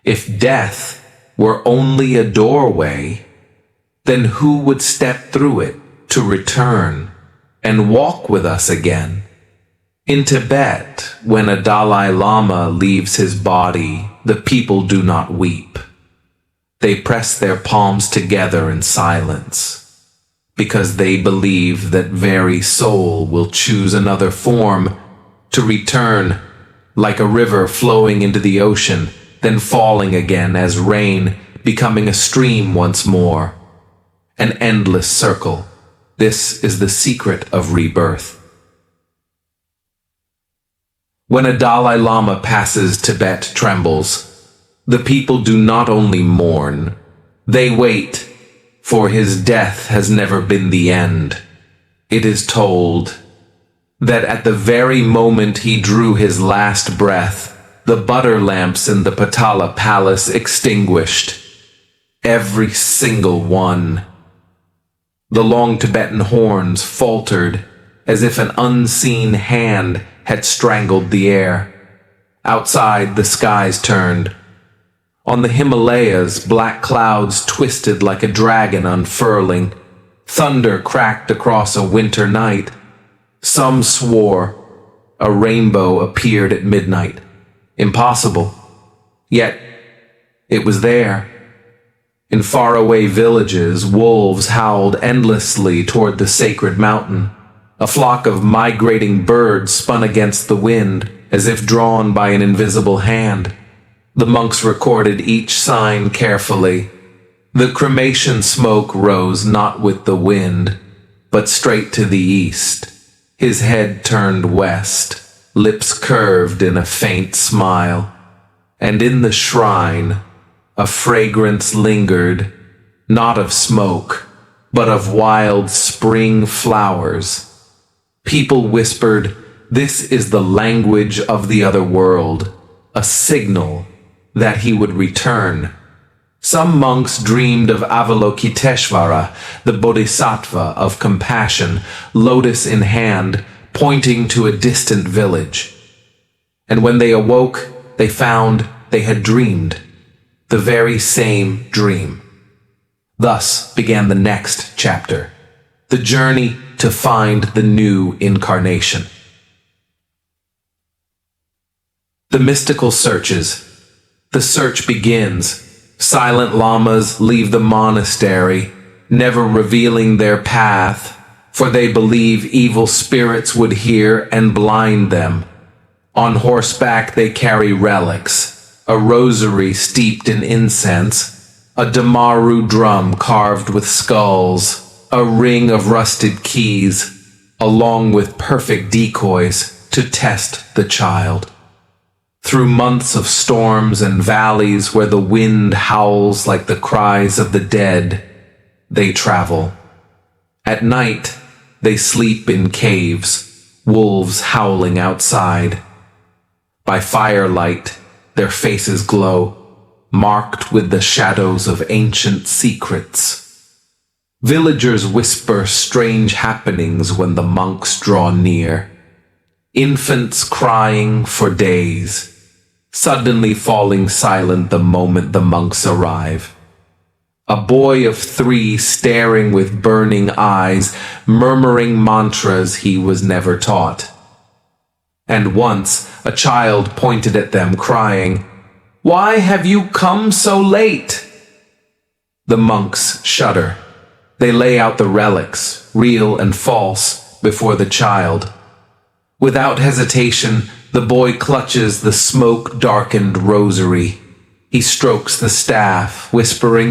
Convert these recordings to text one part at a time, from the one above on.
If death were only a doorway, then who would step through it to return and walk with us again? In Tibet, when a Dalai Lama leaves his body, the people do not weep. They press their palms together in silence, because they believe that very soul will choose another form to return, like a river flowing into the ocean, then falling again as rain, becoming a stream once more. An endless circle. This is the secret of rebirth. When a Dalai Lama passes, Tibet trembles. The people do not only mourn, they wait, for his death has never been the end. It is told that at the very moment he drew his last breath, the butter lamps in the Patala palace extinguished. Every single one. The long Tibetan horns faltered, as if an unseen hand had strangled the air. Outside, the skies turned. On the Himalayas, black clouds twisted like a dragon unfurling. Thunder cracked across a winter night. Some swore a rainbow appeared at midnight. Impossible. Yet, it was there. In faraway villages, wolves howled endlessly toward the sacred mountain. A flock of migrating birds spun against the wind, as if drawn by an invisible hand. The monks recorded each sign carefully. The cremation smoke rose not with the wind, but straight to the east. His head turned west, lips curved in a faint smile. And in the shrine, a fragrance lingered, not of smoke, but of wild spring flowers. People whispered, "This is the language of the other world," a signal that he would return. Some monks dreamed of Avalokiteshvara, the bodhisattva of compassion, lotus in hand, pointing to a distant village. And when they awoke, they found they had dreamed the very same dream. Thus began the next chapter, the journey to find the new incarnation. The mystical searches. The search begins. Silent lamas leave the monastery, never revealing their path, for they believe evil spirits would hear and blind them. On horseback they carry relics, a rosary steeped in incense, a Damaru drum carved with skulls, a ring of rusted keys, along with perfect decoys to test the child. Through months of storms and valleys where the wind howls like the cries of the dead, they travel. At night, they sleep in caves, wolves howling outside. By firelight, their faces glow, marked with the shadows of ancient secrets. Villagers whisper strange happenings when the monks draw near. Infants crying for days, suddenly falling silent the moment the monks arrive. A boy of 3 staring with burning eyes, murmuring mantras he was never taught. And once a child pointed at them crying, "Why have you come so late?" The monks shudder. They lay out the relics, real and false, before the child. Without hesitation, the boy clutches the smoke-darkened rosary. He strokes the staff, whispering,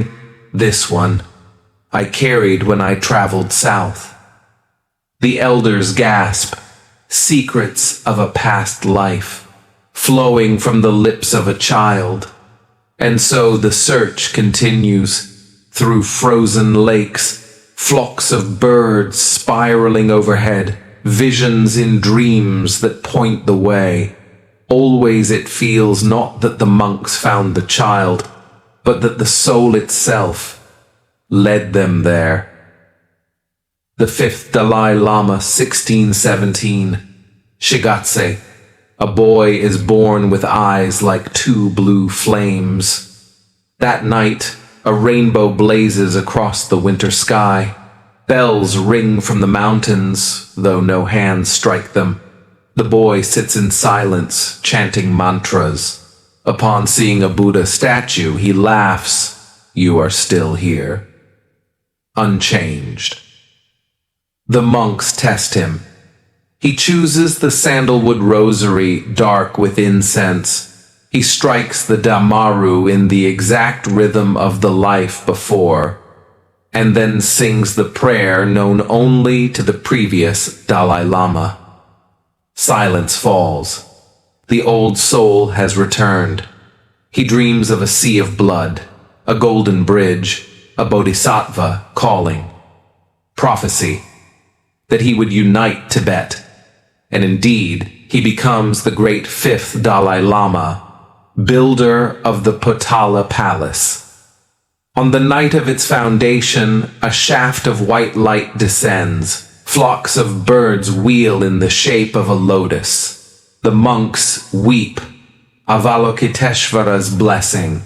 "This one I carried when I traveled south." The elders gasp, secrets of a past life, flowing from the lips of a child. And so the search continues, through frozen lakes, flocks of birds spiraling overhead, visions in dreams that point the way. Always it feels not that the monks found the child, but that the soul itself led them there. The 5th Dalai Lama, 1617, Shigatse. A boy is born with eyes like two blue flames. That night, a rainbow blazes across the winter sky. Bells ring from the mountains, though no hands strike them. The boy sits in silence, chanting mantras. Upon seeing a Buddha statue, he laughs. You are still here. Unchanged. The monks test him. He chooses the sandalwood rosary, dark with incense. He strikes the Dhammaru in the exact rhythm of the life before, and then sings the prayer known only to the previous Dalai Lama. Silence falls. The old soul has returned. He dreams of a sea of blood, a golden bridge, a bodhisattva calling. Prophecy that he would unite Tibet, and indeed he becomes the great fifth Dalai Lama, builder of the Potala Palace. On the night of its foundation, a shaft of white light descends. Flocks of birds wheel in the shape of a lotus. The monks weep Avalokiteshvara's blessing.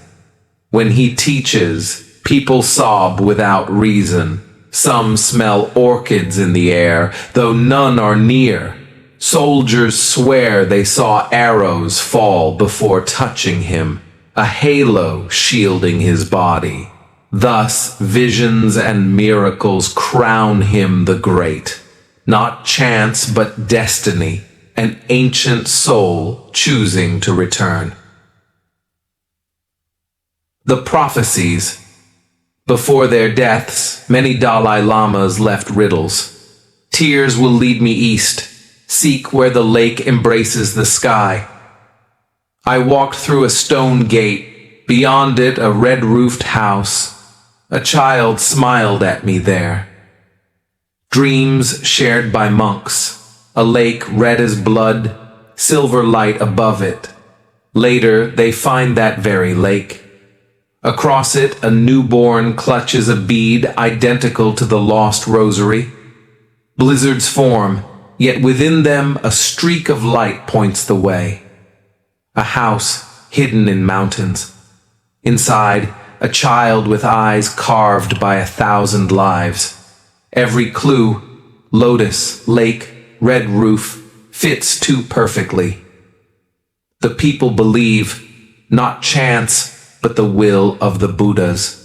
When he teaches, people sob without reason. Some smell orchids in the air, though none are near. Soldiers swear they saw arrows fall before touching him, a halo shielding his body. Thus, visions and miracles crown him the great. Not chance, but destiny, an ancient soul choosing to return. The prophecies. Before their deaths, many Dalai Lamas left riddles. Tears will lead me east. Seek where the lake embraces the sky. I walked through a stone gate. Beyond it, a red-roofed house. A child smiled at me there. Dreams shared by monks. A lake red as blood, silver light above it. Later, they find that very lake. Across it, a newborn clutches a bead identical to the lost rosary. Blizzards form, yet within them a streak of light points the way. A house hidden in mountains. Inside, a child with eyes carved by 1,000 lives. Every clue, lotus, lake, red roof, fits too perfectly. The people believe, not chance, but the will of the Buddhas.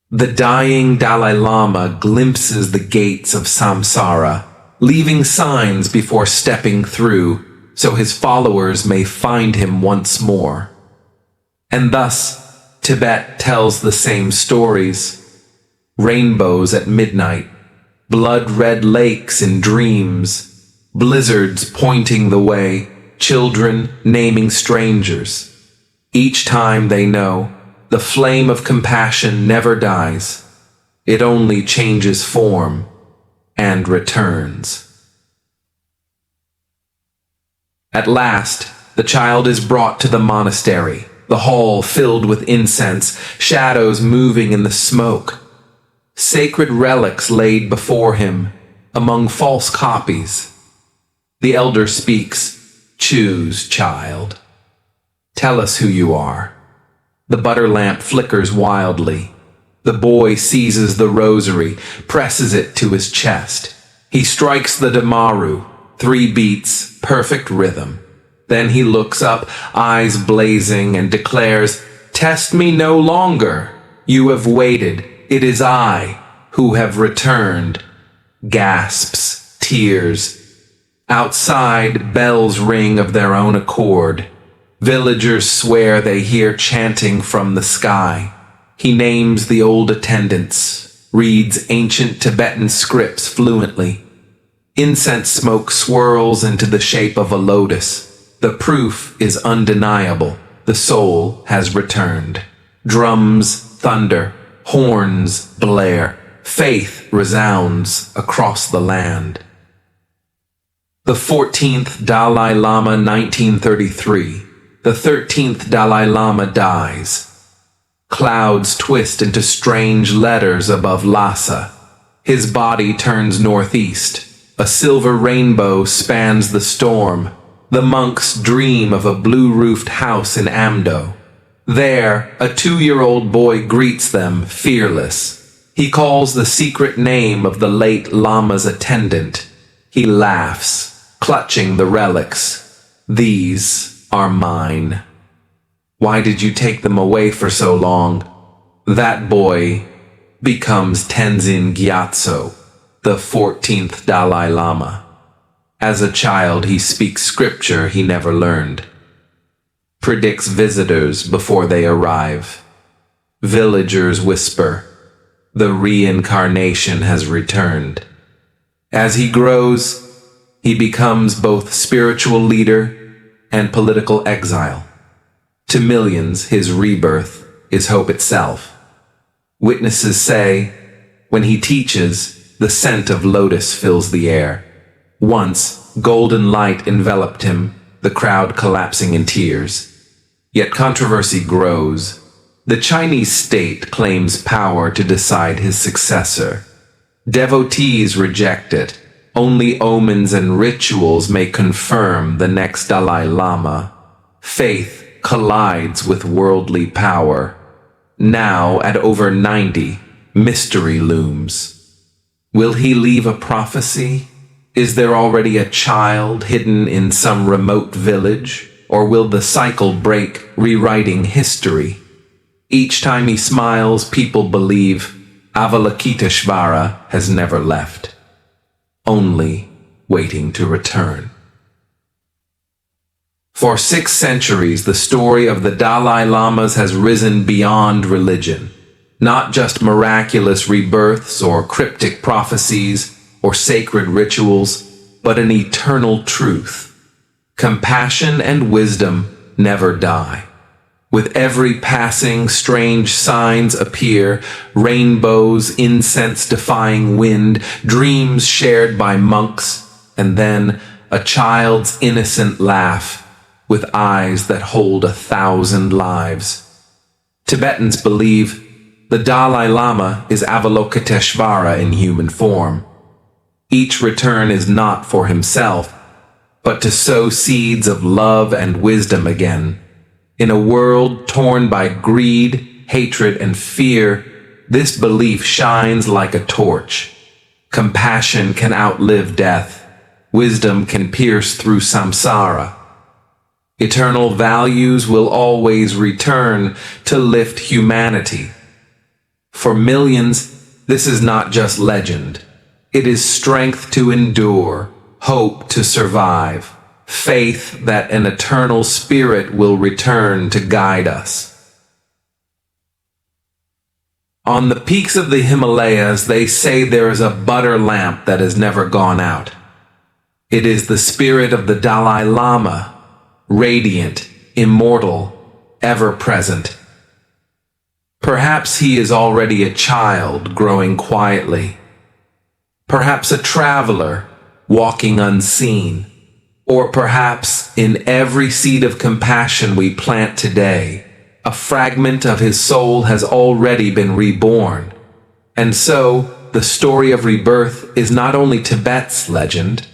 The dying Dalai Lama glimpses the gates of samsara, leaving signs before stepping through, so his followers may find him once more. And thus, Tibet tells the same stories. Rainbows at midnight, blood-red lakes in dreams, blizzards pointing the way, children naming strangers. Each time they know, the flame of compassion never dies. It only changes form and returns. At last, the child is brought to the monastery, the hall filled with incense, shadows moving in the smoke. Sacred relics laid before him, among false copies. The elder speaks, "Choose, child. Tell us who you are." The butter lamp flickers wildly. The boy seizes the rosary, presses it to his chest. He strikes the Dhammaru, 3 beats, perfect rhythm. Then he looks up, eyes blazing, and declares, "Test me no longer. You have waited. It is I who have returned." Gasps, tears. Outside, bells ring of their own accord. Villagers swear they hear chanting from the sky. He names the old attendants, reads ancient Tibetan scripts fluently. Incense smoke swirls into the shape of a lotus. The proof is undeniable. The soul has returned. Drums thunder, horns blare. Faith resounds across the land. The 14th Dalai Lama, 1933. The 13th Dalai Lama dies. Clouds twist into strange letters above Lhasa. His body turns northeast. A silver rainbow spans the storm. The monks dream of a blue-roofed house in Amdo. There, a 2-year-old boy greets them, fearless. He calls the secret name of the late Lama's attendant. He laughs, clutching the relics. These are mine. Why did you take them away for so long? That boy becomes Tenzin Gyatso, the 14th Dalai Lama. As a child, he speaks scripture he never learned, predicts visitors before they arrive. Villagers whisper, the reincarnation has returned. As he grows, he becomes both spiritual leader and political exile. To millions, his rebirth is hope itself. Witnesses say, when he teaches, the scent of lotus fills the air. Once, golden light enveloped him, the crowd collapsing in tears. Yet controversy grows. The Chinese state claims power to decide his successor. Devotees reject it. Only omens and rituals may confirm the next Dalai Lama. Faith collides with worldly power. Now, at over 90, mystery looms. Will he leave a prophecy? Is there already a child hidden in some remote village? Or will the cycle break, rewriting history? Each time he smiles, people believe Avalokiteshvara has never left, only waiting to return. For 6 centuries, the story of the Dalai Lamas has risen beyond religion. Not just miraculous rebirths or cryptic prophecies or sacred rituals, but an eternal truth. Compassion and wisdom never die. With every passing, strange signs appear, rainbows, incense-defying wind, dreams shared by monks, and then a child's innocent laugh with eyes that hold 1,000 lives. Tibetans believe the Dalai Lama is Avalokiteshvara in human form. Each return is not for himself, but to sow seeds of love and wisdom again. In a world torn by greed, hatred, and fear, this belief shines like a torch. Compassion can outlive death. Wisdom can pierce through samsara. Eternal values will always return to lift humanity. For millions, this is not just legend. It is strength to endure, hope to survive, faith that an eternal spirit will return to guide us. On the peaks of the Himalayas, they say there is a butter lamp that has never gone out. It is the spirit of the Dalai Lama, radiant, immortal, ever-present. Perhaps he is already a child growing quietly. Perhaps a traveler walking unseen. Or perhaps in every seed of compassion we plant today, a fragment of his soul has already been reborn. And so, the story of rebirth is not only Tibet's legend,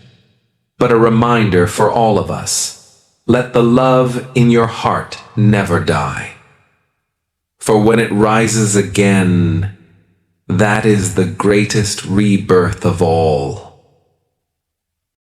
but a reminder for all of us. Let the love in your heart never die. For when it rises again, that is the greatest rebirth of all.